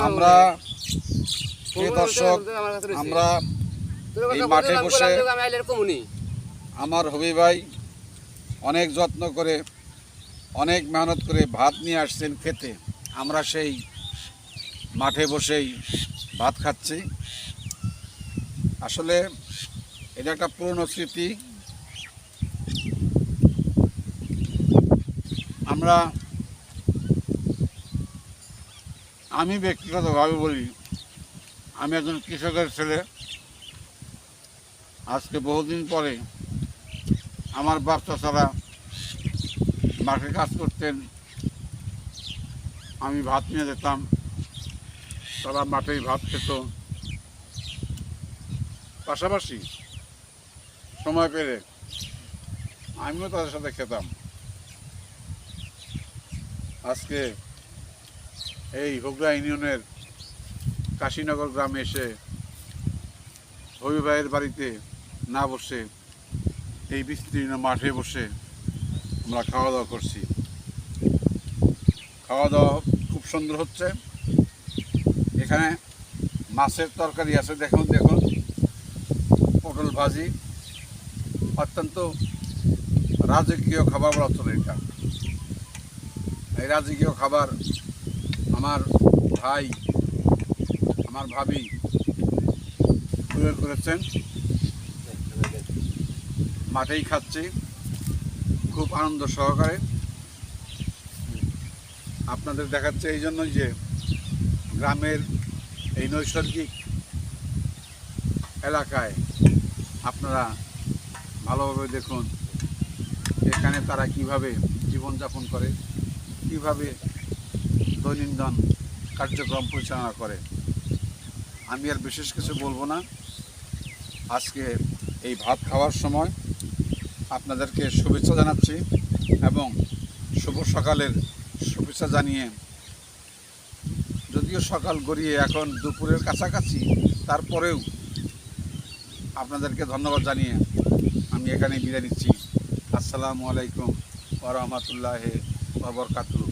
আমরা প্রিয় দর্শক, আমরা এই মাঠে বসে আমার হবি ভাই অনেক যত্ন করে অনেক মেহনত করে ভাত নিয়ে আসছেন খেতে। আমরা সেই মাঠে বসেই ভাত খাচ্ছি। আসলে এটা একটা পুরনো স্মৃতি। আমি ব্যক্তিগতভাবে বলি, আমি একজন কৃষকের ছেলে। আজকে বহুদিন পরে আমার বাচ্চা ছাড়া মাঠে কাজ করতেন, আমি ভাত নিয়ে যেতাম, তারা মাঠেই ভাত খেত। পাশাপাশি সময় পেলে আমিও তাদের সাথে খেতাম। আজকে এই হোগড়া ইউনিয়নের কাশীনগর গ্রামে এসে হবি ভাইয়ের বাড়িতে না বসে এই বিস্তীর্ণ মাঠে বসে আমরা খাওয়া দাওয়া করছি। খাওয়া দাওয়া খুব সুন্দর হচ্ছে। এখানে মাছের তরকারি আছে, দেখুন দেখুন, পটল ভাজি, অত্যন্ত রাজকীয় খাবার বলা চলে। এটা এই রাজকীয় খাবার আমার ভাই আমার ভাবি তৈরি করেছেন। মাঠেই খাচ্ছি খুব আনন্দ সহকারে। আপনাদের দেখাচ্ছে এই জন্যই যে গ্রামের এই নৈসর্গিক এলাকায় আপনারা ভালোভাবে দেখুন এখানে তারা কিভাবে জীবনযাপন করে, কিভাবে দৈনন্দিন কার্যক্রম পরিচালনা করে। আমি আর বিশেষ কিছু বলবো না। আজকে এই ভাত খাওয়ার সময় আপনাদেরকে শুভেচ্ছা জানাচ্ছি এবং শুভ সকালের শুভেচ্ছা জানিয়ে, যদিও সকাল গড়িয়ে এখন দুপুরের কাছাকাছি, তারপরেও আপনাদেরকে ধন্যবাদ জানিয়ে আমি এখানে বিদায় নিচ্ছি। আসসালামু আলাইকুম ওয়া রাহমাতুল্লাহি ওয়া বারাকাতুহু।